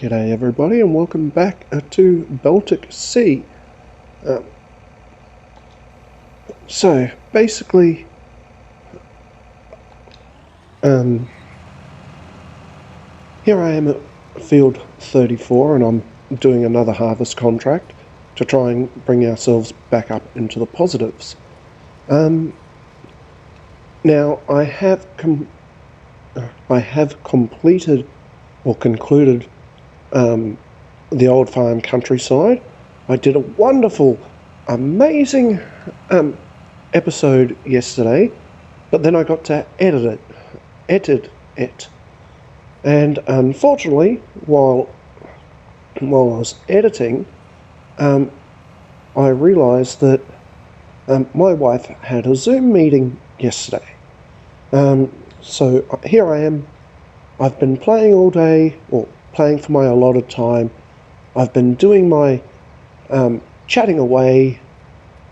G'day everybody and welcome back to Baltic Sea. So basically, here I am at field 34 and I'm doing another harvest contract to try and bring ourselves back up into the positives. Now I have completed or concluded the old farm countryside. I did a wonderful, amazing episode yesterday, but then I got to edit it, and unfortunately, while I was editing, I realised that my wife had a Zoom meeting yesterday. So here I am. I've been playing all day, or playing for my allotted time. I've been doing my chatting away,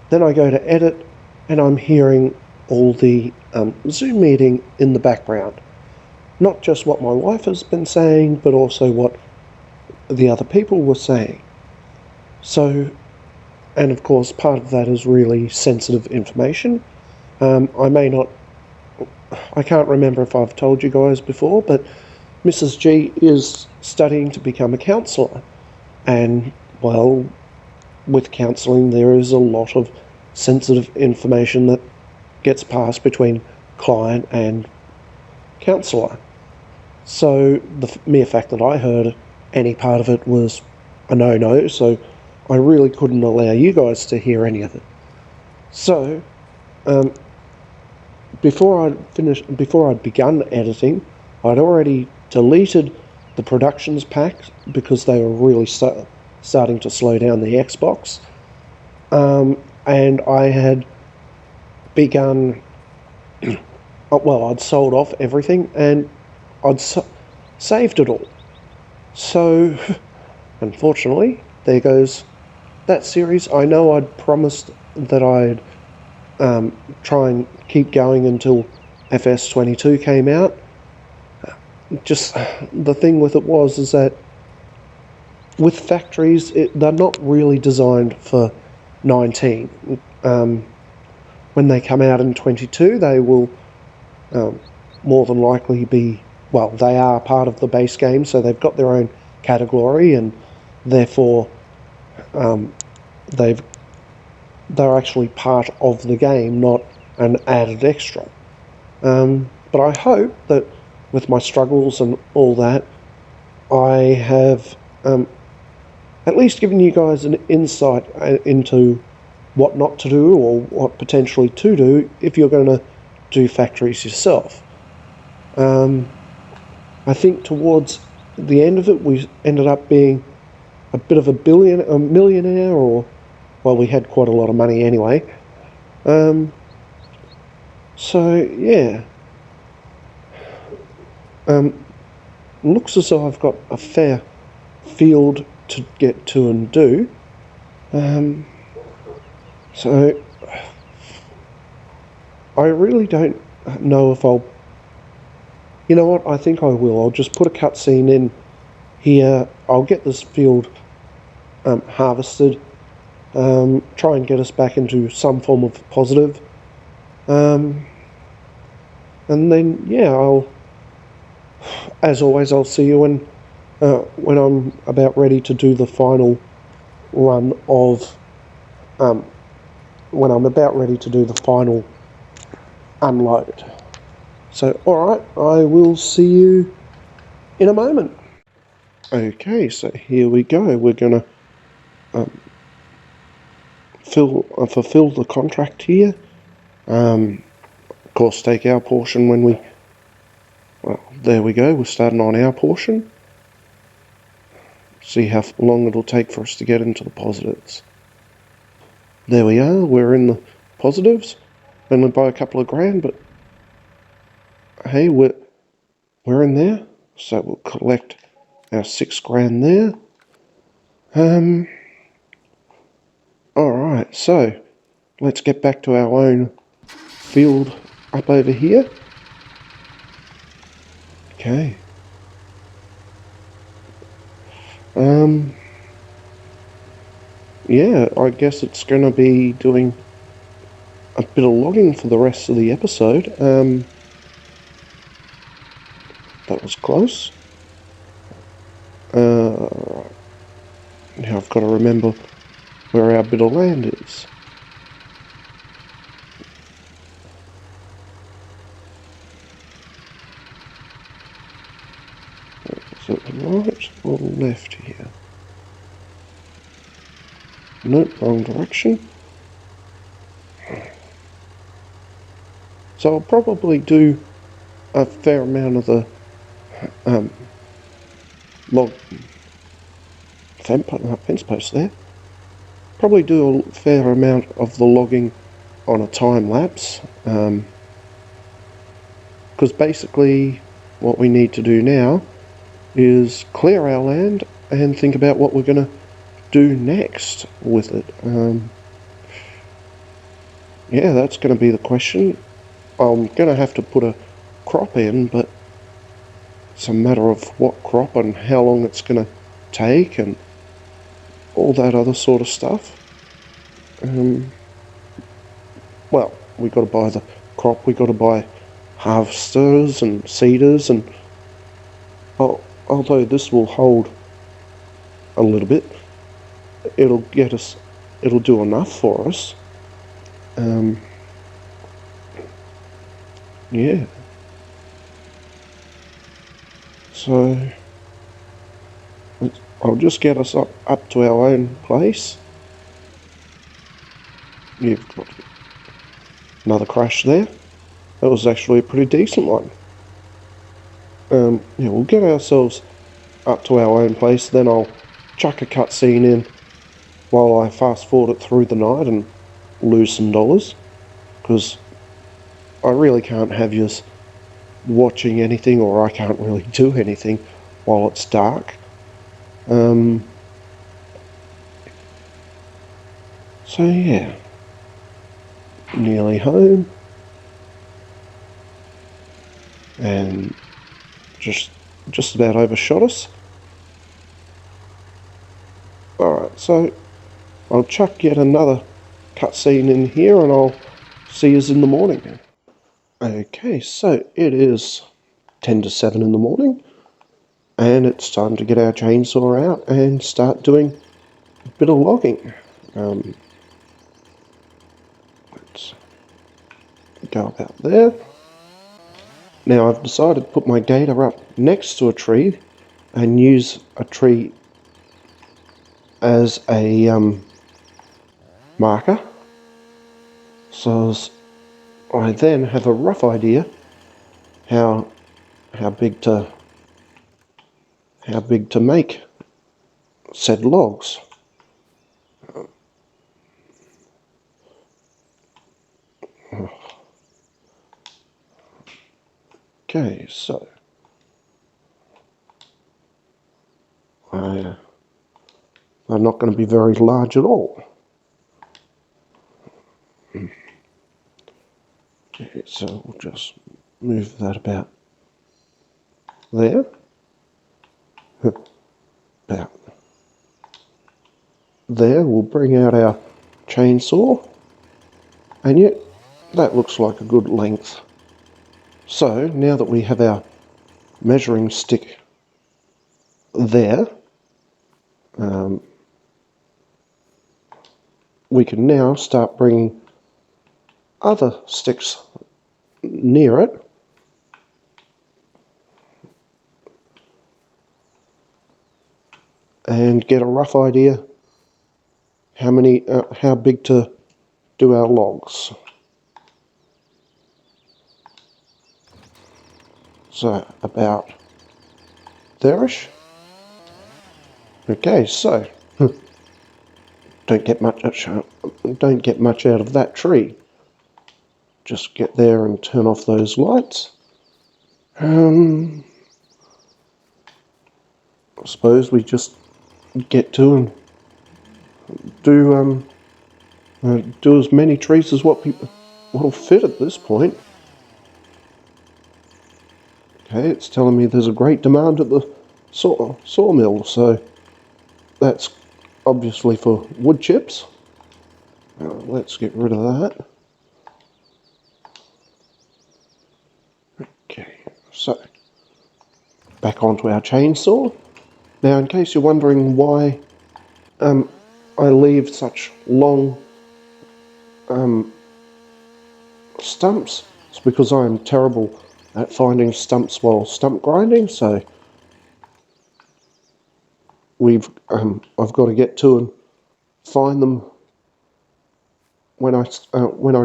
then I go to edit and I'm hearing all the Zoom meeting in the background. Not just what my wife has been saying, but also what the other people were saying. So, and of course part of that is really sensitive information. I can't remember if I've told you guys before, but Mrs. G is studying to become a counsellor. And, well, with counselling there is a lot of sensitive information that gets passed between client and counsellor. So the mere fact that I heard any part of it was a no-no, so I really couldn't allow you guys to hear any of it. So, before I'd begun editing, I'd already deleted the productions packs because they were really starting to slow down the Xbox, and I had begun. Well, I'd sold off everything and I'd saved it all. So, unfortunately, there goes that series. I know I'd promised that I'd try and keep going until FS22 came out. Just the thing with it is that with factories, they're not really designed for 19. When they come out in 22, they will more than likely be, well, they are part of the base game, so they've got their own category, and therefore they're actually part of the game, not an added extra. But I hope that with my struggles and all that, I have at least given you guys an insight into what not to do or what potentially to do if you're going to do factories yourself. I think towards the end of it, we ended up being a bit of a millionaire, or, well, we had quite a lot of money anyway. So, yeah. Looks as though I've got a fair field to get to and do. So I really don't know if I'll... You know what, I think I will. I'll just put a cutscene in here. I'll get this field harvested, try and get us back into some form of positive. And then, yeah, as always, I'll see you when I'm about ready to do the final run of... when I'm about ready to do the final unload. So, alright, I will see you in a moment. Okay, so here we go. We're going to fulfill the contract here. Of course, take our portion when we... Well, there we go. We're starting on our portion. See how long it'll take for us to get into the positives. There we are. We're in the positives. Only by a couple of grand, but hey, we're in there. So we'll collect our 6 grand there. Alright, so let's get back to our own field up over here. Okay. yeah, I guess it's going to be doing a bit of logging for the rest of the episode. That was close. Now I've got to remember where our bit of land is. Is it right or left here? Nope, wrong direction. So I'll probably do a fair amount of the log fence post there. Probably do a fair amount of the logging on a time lapse, because basically what we need to do now is clear our land and think about what we're going to do next with it. Yeah, that's going to be the question. I'm going to have to put a crop in, but it's a matter of what crop and how long it's going to take and all that other sort of stuff. Well, we got to buy the crop, we got to buy harvesters and seeders, and although this will hold a little bit, it'll do enough for us. Yeah. So I'll just get us up to our own place. You've got another crash there. That was actually a pretty decent one. Yeah, we'll get ourselves up to our own place, then I'll chuck a cutscene in while I fast forward it through the night and lose some dollars, because I really can't have you watching anything, or I can't really do anything while it's dark. So yeah, nearly home, and just about overshot us. Alright, so I'll chuck yet another cutscene in here and I'll see you in the morning. Okay, so it is 10 to 7 in the morning, and it's time to get our chainsaw out and start doing a bit of logging. Let's go about there. Now I've decided to put my gator up next to a tree and use a tree as a marker, so I then have a rough idea how big to make said logs. Okay, so they're not going to be very large at all. Okay, so we'll just move that about there. About there, we'll bring out our chainsaw, and yet that looks like a good length. So now that we have our measuring stick there, we can now start bringing other sticks near it, and get a rough idea how big to do our logs. So about there-ish. Okay, so don't get much out of that tree. Just get there and turn off those lights. I suppose we just get to and do as many trees as what'll fit at this point. Okay, it's telling me there's a great demand at the sawmill, so that's obviously for wood chips. Let's get rid of that. Okay, so back onto our chainsaw. Now, in case you're wondering why I leave such long stumps, it's because I'm terrible at finding stumps while stump grinding, so I've got to get to and find them when I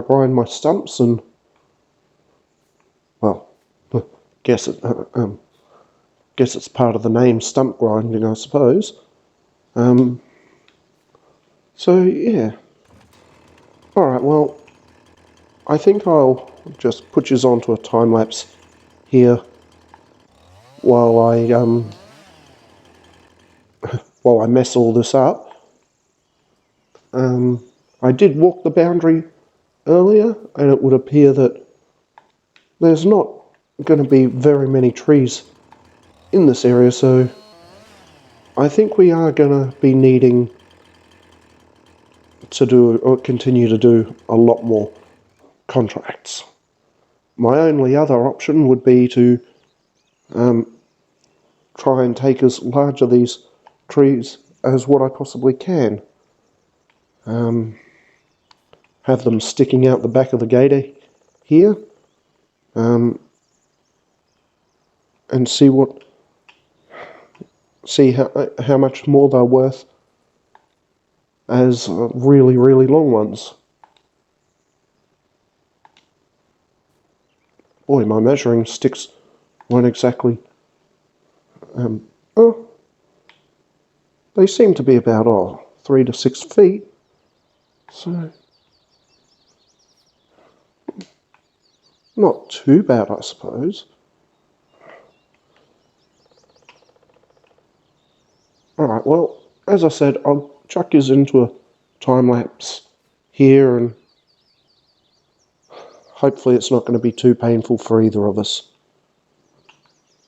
grind my stumps, and well, guess it's part of the name, stump grinding, I suppose. So yeah. All right. Well, I think I'll just put you onto a time lapse here while I mess all this up. I did walk the boundary earlier, and it would appear that there's not going to be very many trees in this area, so I think we are going to be needing to do or continue to do a lot more contracts. My only other option would be to try and take as large of these trees as what I possibly can. Have them sticking out the back of the gate here, and see how much more they're worth as really, really long ones. Boy, my measuring sticks weren't exactly... oh, they seem to be about 3 to 6 feet. So, not too bad, I suppose. Alright, well, as I said, I'll chuck you into a time lapse here, and hopefully it's not going to be too painful for either of us.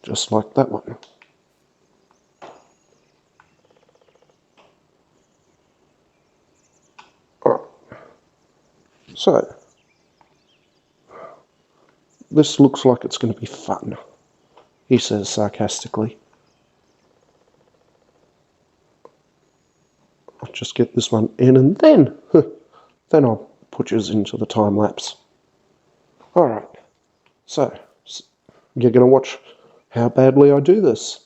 Just like that one. Alright. So, this looks like it's going to be fun, he says sarcastically. I'll just get this one in, and then I'll put you into the time lapse. Alright, so you're going to watch how badly I do this.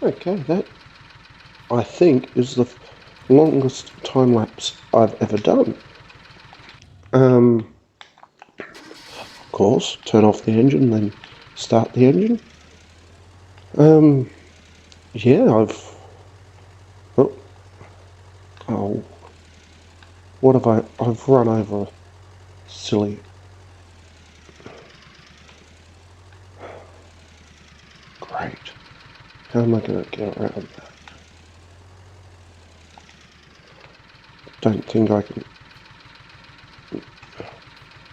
Okay, that, I think, is the longest time lapse I've ever done. Of course, turn off the engine, then start the engine. Yeah, what have I've run over a silly... Great. How am I going to get around that? Don't think I can...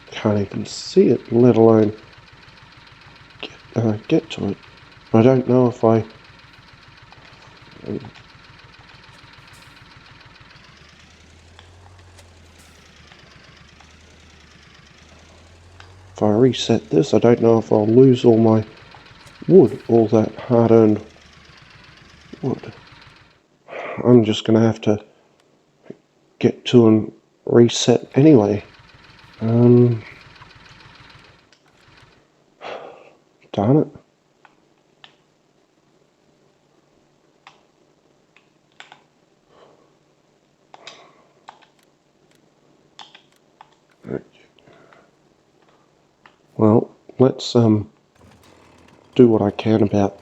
Can't even see it, let alone get to it. I don't know if I... If I reset this, I don't know if I'll lose all my wood, all that hard-earned wood. I'm just going to have to get to and reset anyway. Darn it. Well, let's do what I can about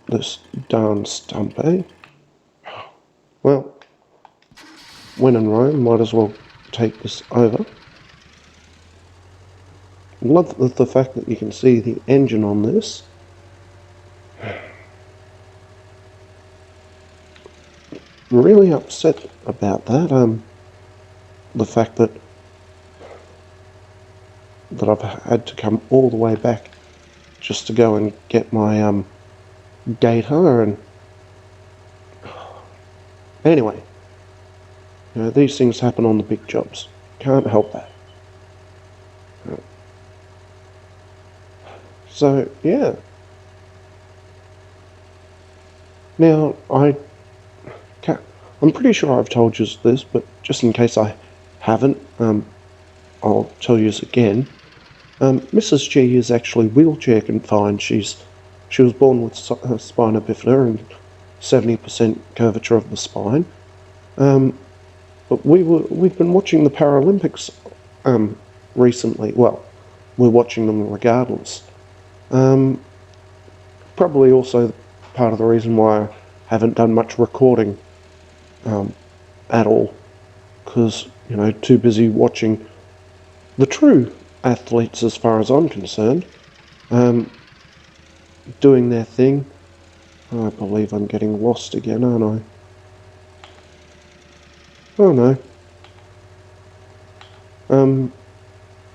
this darn stump, eh? Well, when in Rome, might as well take this over. Love the fact that you can see the engine on this. I'm really upset about that. The fact that I've had to come all the way back just to go and get my data, and anyway, you know, these things happen on the big jobs. Can't help that. So yeah. Now I'm pretty sure I've told you this, but just in case I haven't, I'll tell you again. Mrs. G is actually wheelchair confined. She was born with spina bifida and 70% curvature of the spine. But we've been watching the Paralympics recently. Well, we're watching them regardless. Probably also part of the reason why I haven't done much recording at all, because, you know, too busy watching the true athletes, as far as I'm concerned, doing their thing. I believe I'm getting lost again, aren't I? Oh no.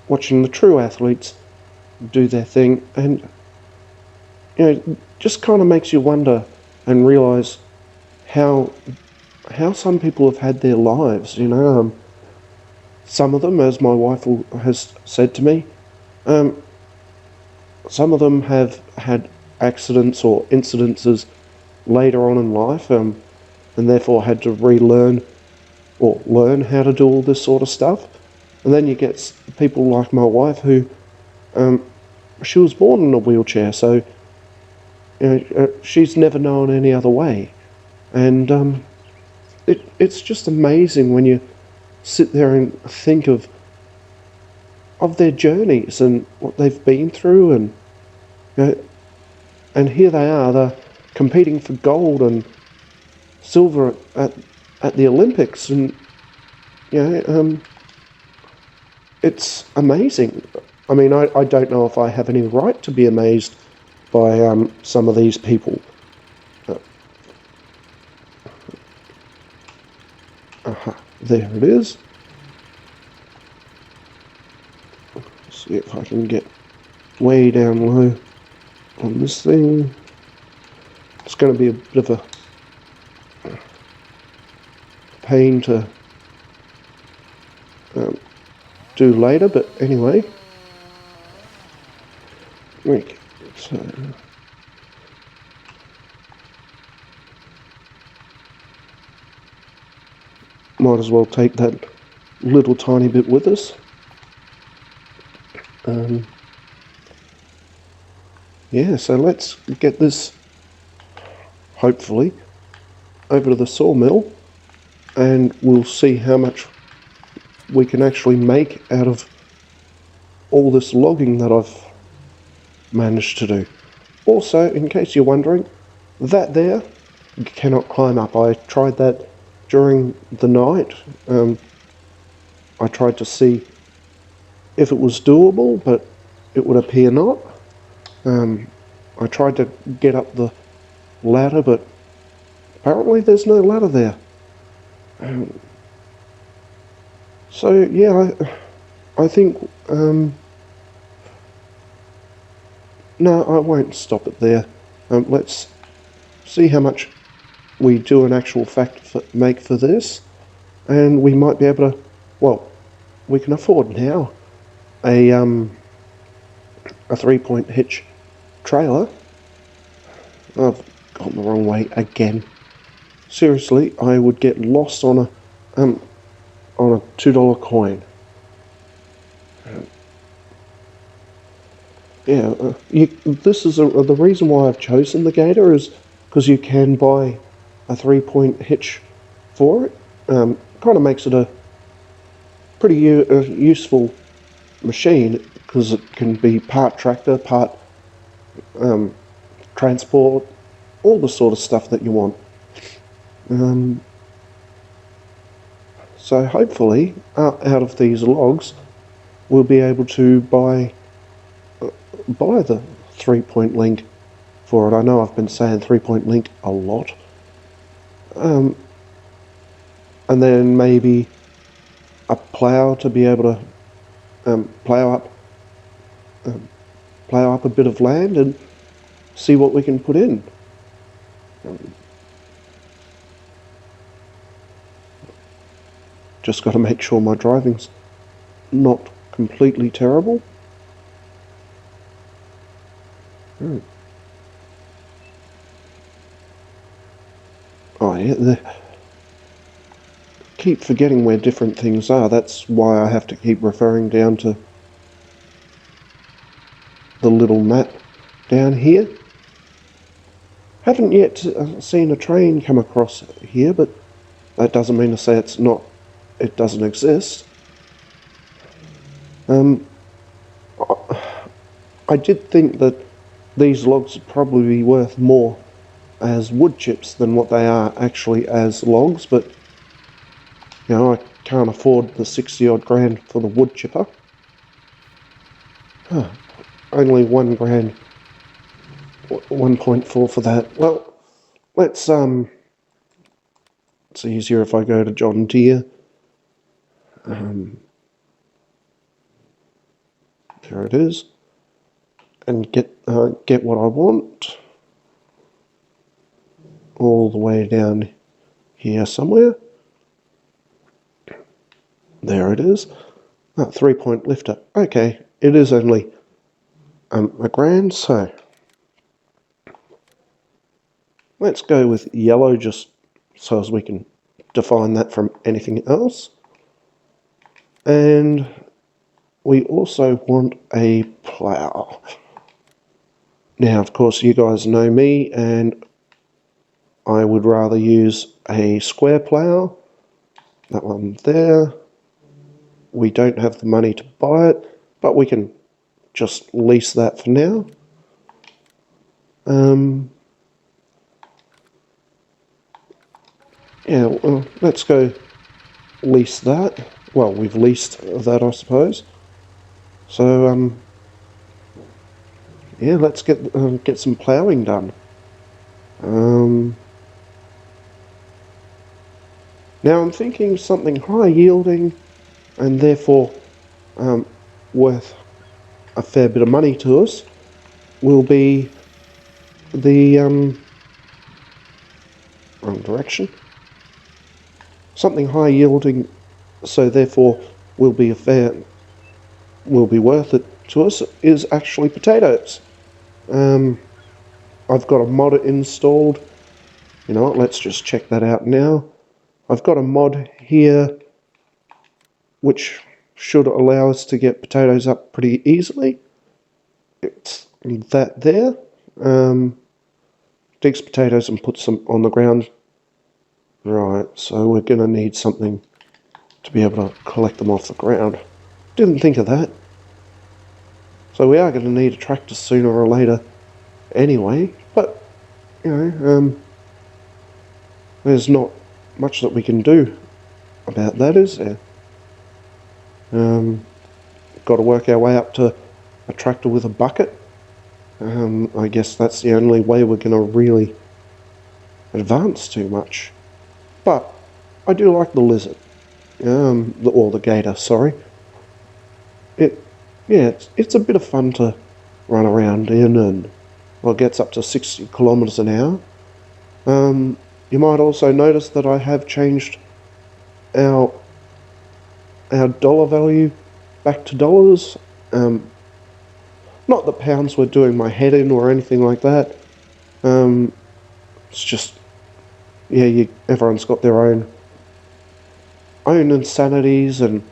Watching the true athletes do their thing, and, you know, just kind of makes you wonder and realise how some people have had their lives, you know. Some of them, as my wife has said to me, some of them have had accidents or incidences later on in life, and therefore had to relearn or learn how to do all this sort of stuff. And then you get people like my wife who, she was born in a wheelchair, so, you know, she's never known any other way. And it's just amazing when you sit there and think of their journeys and what they've been through, and, you know, and here they are, they're competing for gold and silver at the Olympics, and, you know, it's amazing. I mean, I don't know if I have any right to be amazed by some of these people. There it is. See if I can get way down low on this thing. It's going to be a bit of a pain to do later, but anyway. Okay, so might as well take that little tiny bit with us. Yeah, so let's get this, hopefully, over to the sawmill, and we'll see how much we can actually make out of all this logging that I've managed to do. Also, in case you're wondering, that there, you cannot climb up. I tried that during the night. I tried to see if it was doable, but it would appear not. I tried to get up the ladder, but apparently there's no ladder there. So yeah, I think, no, I won't stop it there. Let's see how much we do an actual make for this, and we might be able to, well, we can afford now a 3-point hitch trailer. I've gone the wrong way again. seriously, I would get lost on a $2 coin. Yeah, this is the reason why I've chosen the Gator is because you can buy a 3-point hitch for it. Kind of makes it a pretty useful machine because it can be part tractor, part transport, all the sort of stuff that you want. So hopefully, out of these logs, we'll be able to buy the 3-point link for it. I know I've been saying 3-point link a lot. And then maybe a plough to be able to plough up a bit of land and see what we can put in. Just got to make sure my driving's not completely terrible. Oh yeah, keep forgetting where different things are. That's why I have to keep referring down to the little map down here. Haven't yet seen a train come across here, but that doesn't mean to say it doesn't exist. I did think that these logs would probably be worth more as wood chips than what they are actually as logs, but I can't afford the 60 odd grand for the wood chipper. Only 1 grand, 1.4 for that. Well, it's easier if I go to John Deere. There it is, and get what I want. All the way down here somewhere. There it is. 3-point lifter. Okay, it is only a grand, so let's go with yellow just so as we can define that from anything else. And we also want a plough. Now, of course, you guys know me, and I would rather use a square plough. That one there. We don't have the money to buy it, but we can just lease that for now. Yeah, well, let's go lease that. Well, we've leased that, I suppose. So, yeah, let's get some ploughing done. Now I'm thinking something high yielding and therefore worth a fair bit of money to us will be the wrong direction. Something high yielding, so therefore will be worth it to us, is actually potatoes. I've got a mod installed. You know what, let's just check that out now. I've got a mod here which should allow us to get potatoes up pretty easily. It's that there. Digs potatoes and puts them on the ground. Right, so we're going to need something to be able to collect them off the ground. Didn't think of that. So we are going to need a tractor sooner or later anyway, but, there's not much that we can do about that, is there? Got to work our way up to a tractor with a bucket. I guess that's the only way we're going to really advance too much. But I do like the lizard, or the gator. Sorry. It's a bit of fun to run around in, and it gets up to 60 kilometers an hour. You might also notice that I have changed our dollar value back to dollars. Not that pounds were doing my head in or anything like that. It's just, yeah, everyone's got their own insanities and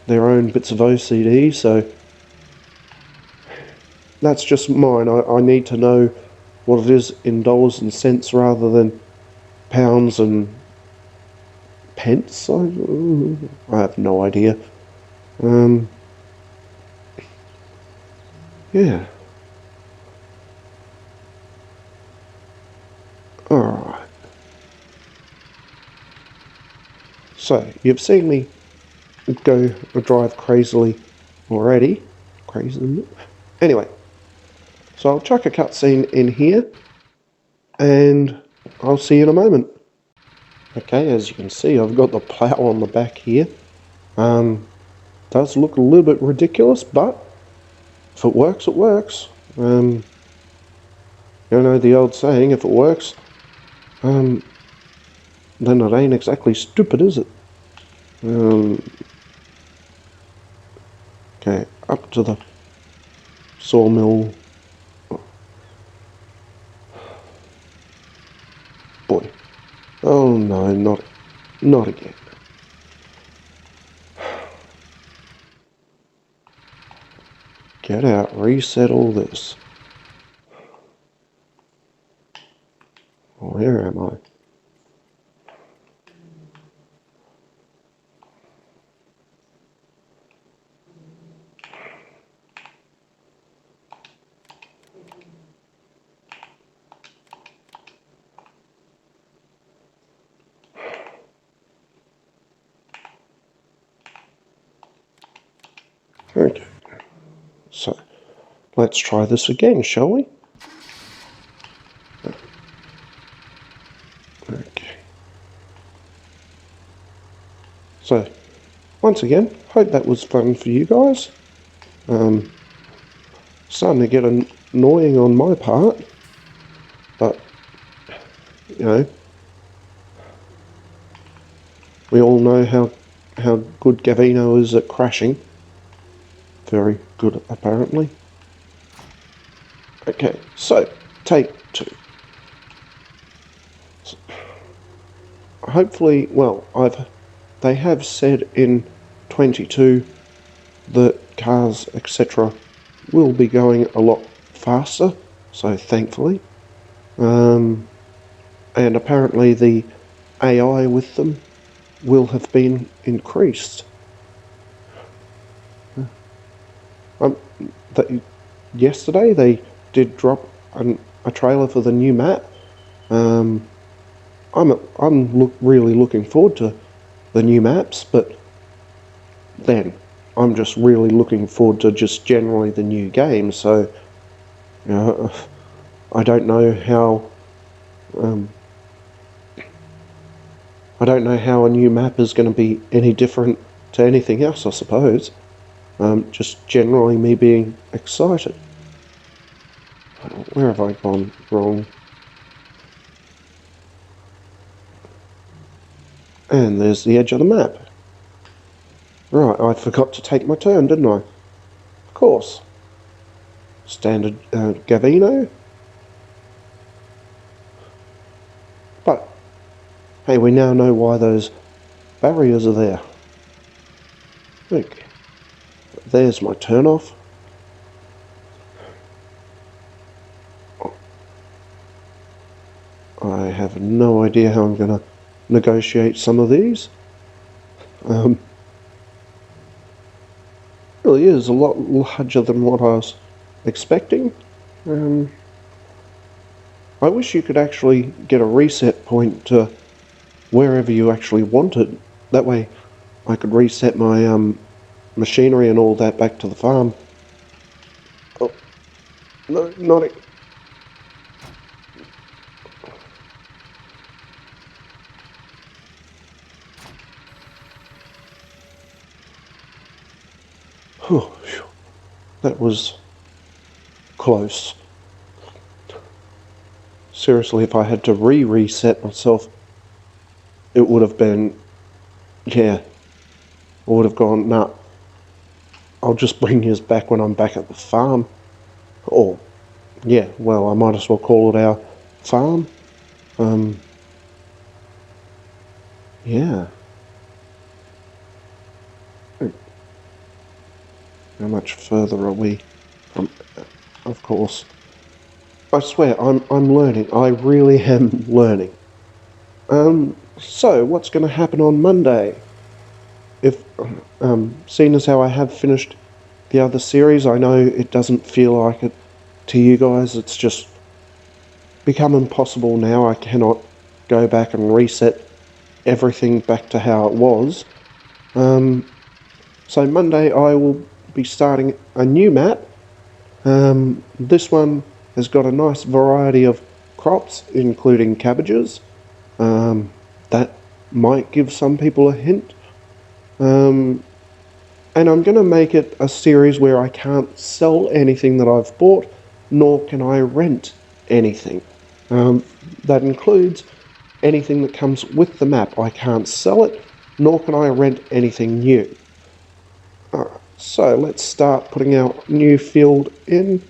their own bits of OCD, so that's just mine. I need to know what it is in dollars and cents rather than pounds and pence. I have no idea. Yeah. Alright. So, you've seen me go drive crazily already. Crazy. Anyway, so I'll chuck a cutscene in here, and I'll see you in a moment. Okay, as you can see, I've got the plough on the back here. Does look a little bit ridiculous, but if it works, it works. You know the old saying, if it works, then it ain't exactly stupid, is it? Okay, up to the sawmill. Boy. Oh no, not again. Get out, reset all this. Where am I? Okay, so let's try this again, shall we? Okay. So, once again, hope that was fun for you guys. Starting to get annoying on my part, but, you know, we all know how good Gavino is at crashing. Very good, apparently. Okay, so, take 2. Hopefully, well, they have said in 22 that cars, etc., will be going a lot faster, so thankfully. And apparently the AI with them will have been increased. Yesterday they did drop a trailer for the new map. I'm really looking forward to the new maps, but then I'm just really looking forward to just generally the new game. So, you know, I don't know how a new map is going to be any different to anything else, I suppose. Just generally me being excited. Where have I gone wrong? And there's the edge of the map. Right, I forgot to take my turn, didn't I? Of course. Standard Gavino. But, hey, we now know why those barriers are there. Okay. There's my turn off. I have no idea how I'm going to negotiate some of these. Really is a lot larger than what I was expecting. I wish you could actually get a reset point to wherever you actually want it. That way I could reset my machinery and all that back to the farm. Oh, no, not it. That was close. Seriously, if I had to reset myself, it would have been, yeah, I would have gone, nah, I'll just bring yours back when I'm back at the farm. Or, yeah, well, I might as well call it our farm. Yeah. How much further are we from? Of course. I swear, I'm learning. I really am learning. So what's going to happen on Monday? If seeing as how I have finished the other series, I know it doesn't feel like it to you guys. It's just become impossible now. I cannot go back and reset everything back to how it was. So Monday I will be starting a new map. This one has got a nice variety of crops, including cabbages. That might give some people a hint. And I'm going to make it a series where I can't sell anything that I've bought, nor can I rent anything. Um, that includes anything that comes with the map. I can't sell it, nor can I rent anything new. So let's start putting our new field in.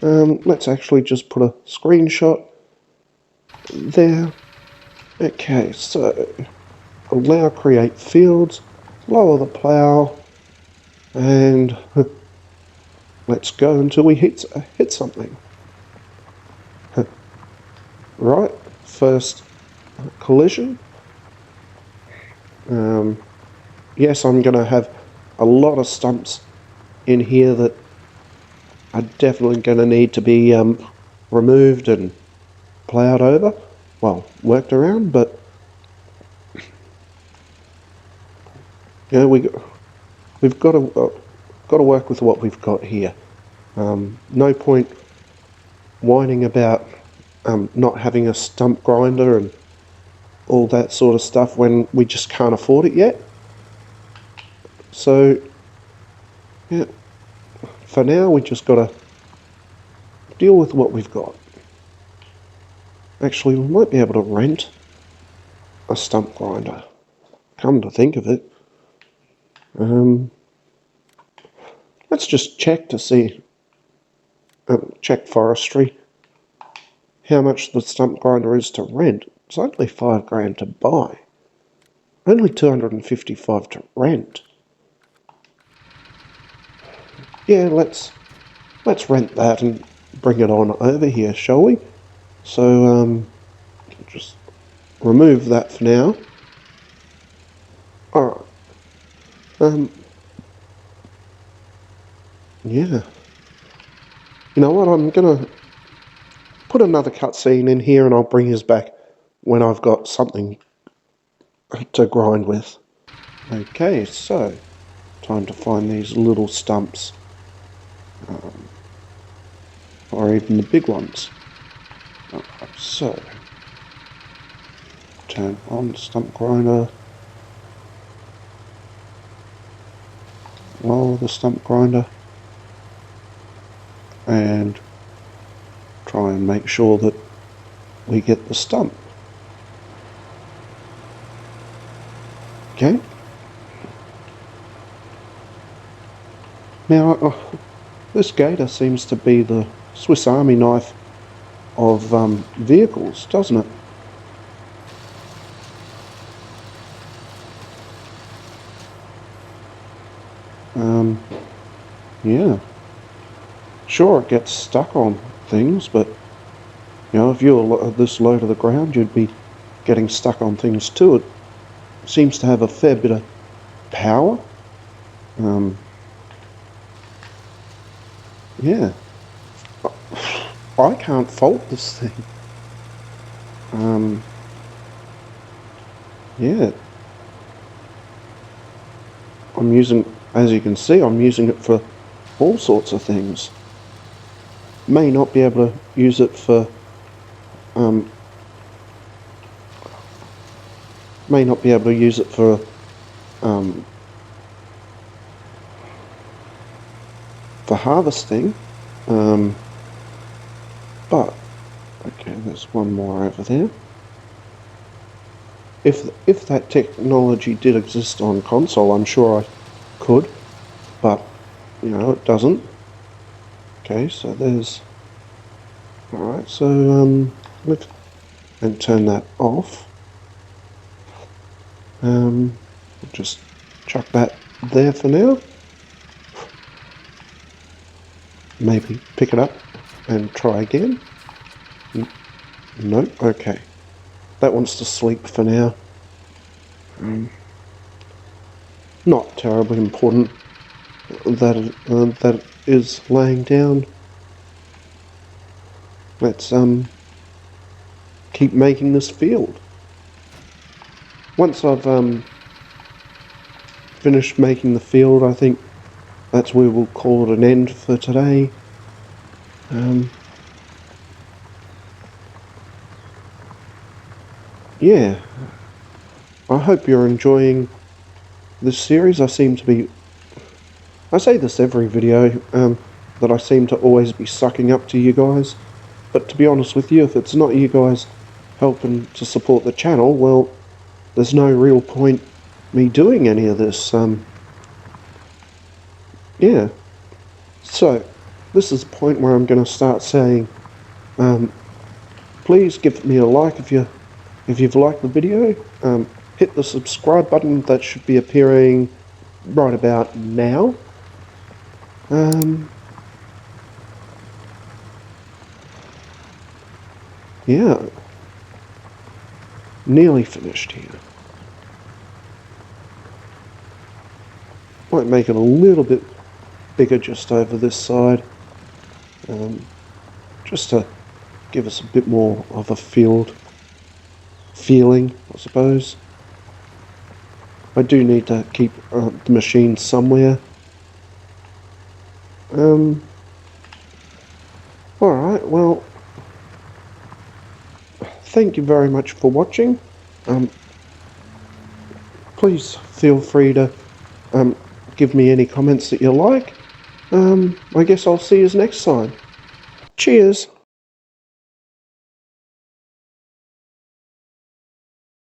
Let's actually just put a screenshot there. Okay, so allow create fields, lower the plow, and let's go until we hit something. Right, first collision. Yes, I'm going to have a lot of stumps in here that are definitely going to need to be removed and ploughed over. Well, worked around, but you know, we've got to work with what we've got here. No point whining about not having a stump grinder and all that sort of stuff when we just can't afford it yet. So, yeah, for now we just got to deal with what we've got. Actually, we might be able to rent a stump grinder. Come to think of it. Let's just check to see, check forestry, how much the stump grinder is to rent. It's only $5,000 to buy. Only 255 to rent. Yeah, let's rent that and bring it on over here, shall we? So, just remove that for now. Alright. Yeah. You know what, I'm gonna put another cutscene in here and I'll bring us back when I've got something to grind with. Okay, so, time to find these little stumps. Or even the big ones. Alright, so, turn on stump grinder. Lower the stump grinder. And try and make sure that we get the stump. Okay. Now, this gator seems to be the Swiss Army knife of vehicles, doesn't it? Yeah. Sure, it gets stuck on things, but you know, if you were this low to the ground, you'd be getting stuck on things too. It seems to have a fair bit of power. Yeah. I can't fault this thing. Yeah. I'm using, as you can see, I'm using it for all sorts of things. May not be able to use it for, may not be able to use it for harvesting, but okay, there's one more over there. If that technology did exist on console, I'm sure I could, but you know, it doesn't. Okay, so there's, alright, so let's and turn that off. Just chuck that there for now. Maybe pick it up and try again. Nope, okay. That wants to sleep for now. Not terribly important that it is laying down. Let's keep making this field. Once I've finished making the field, I think that's where we'll call it an end for today. Yeah, I hope you're enjoying this series. I say this every video, that I seem to always be sucking up to you guys. But to be honest with you, if it's not you guys helping to support the channel, well, there's no real point me doing any of this. Yeah. So, this is the point where I'm going to start saying, please give me a like if you've liked the video. Hit the subscribe button that should be appearing right about now. Yeah. Nearly finished here. Might make it a little bit bigger just over this side. Just to give us a bit more of a feeling, I suppose. I do need to keep the machine somewhere. Alright, well, thank you very much for watching. Please feel free to give me any comments that you like. I guess I'll see you next time. Cheers!